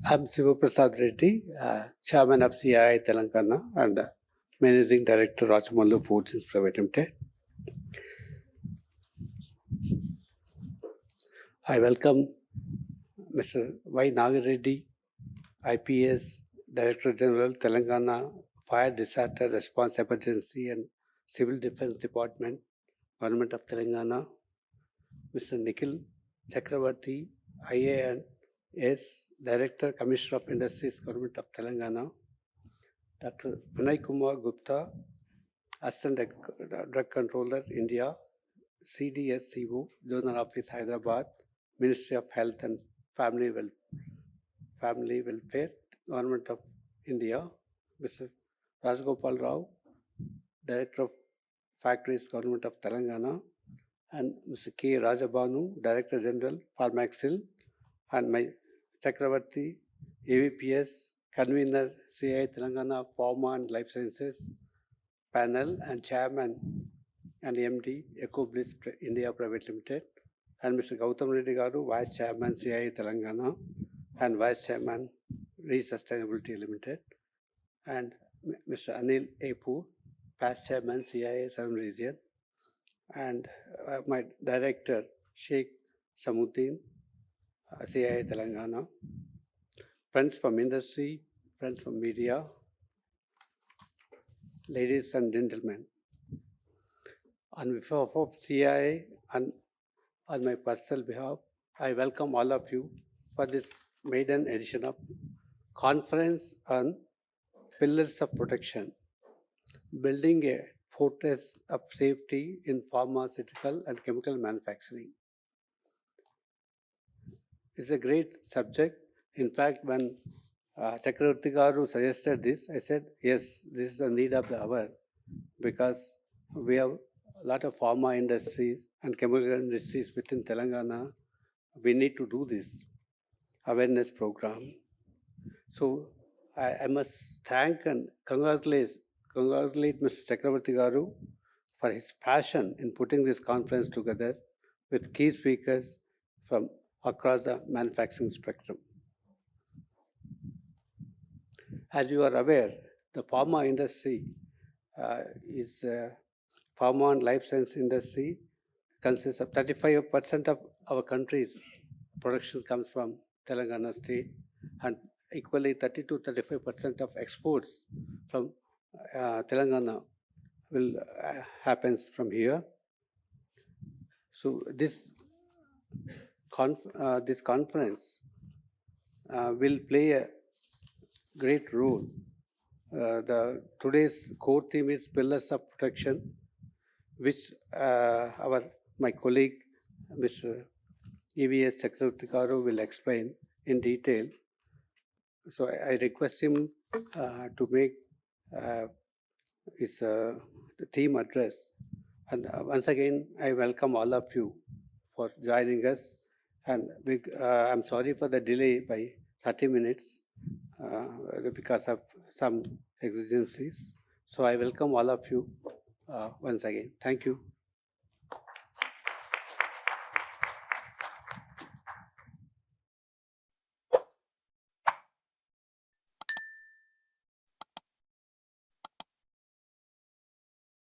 I'm Shiva Prasad Reddy, Chairman of CII Telangana and Managing Director, Rajamallu Foods Private Limited. I welcome Mr. Y. Reddy, IPS, Director General, Telangana Fire Disaster Response Emergency and Civil Defense Department, Government of Telangana. Mr. Nikhil Chakravarti, IAS, Director, Commissioner of Industries, Government of Telangana. Dr. Vinay Kumar Gupta, Assistant Drug Controller, India, CDSCO, Zonal Office, Hyderabad, Ministry of Health and Family Welfare, Government of India. Mr. Rajgopal Rao, Director of Factories, Government of Telangana, and Mr. K. Rajabanu, Director General, Pharmaceutical, and my Chakravarti, AVPS, Convener, CII Telangana, Pharma and Life Sciences Panel, and Chairman and MD, EcoBliss India Private Limited, and Mr. Gautam Reddy Garu, Vice Chairman, CII Telangana, and Vice Chairman, Sustainability Limited, and Mr. Anil Epur, Past Chairman, CII Southern Region, and my Director, Sheikh Samuddin, CII Telangana, friends from industry, friends from media, ladies and gentlemen. On behalf of CII and on my personal behalf, I welcome all of you for this maiden edition of Conference on Pillars of Protection, Building a Fortress of Safety in Pharmaceutical and Chemical Manufacturing. It's a great subject. In fact, when Chakravarti Garu suggested this, I said, yes, this is the need of the hour because we have a lot of pharma industries and chemical industries within Telangana. We need to do this awareness program. So I must thank and congratulate Mr. Chakravarti Garu for his passion in putting this conference together with key speakers from across the manufacturing spectrum. As you are aware, the pharma industry is pharma and life science industry consists of 35% of our country's production comes from Telangana state, and equally 30 to 35% of exports from Telangana will happens from here. So this conference will play a great role. Today's core theme is Pillars of Protection, which my colleague, Mr. EVS Chakravarti Garu, will explain in detail. So I request him to make his theme address. And once again, I welcome all of you for joining us. And I'm sorry for the delay by 30 minutes because of some exigencies. So I welcome all of you once again. Thank you.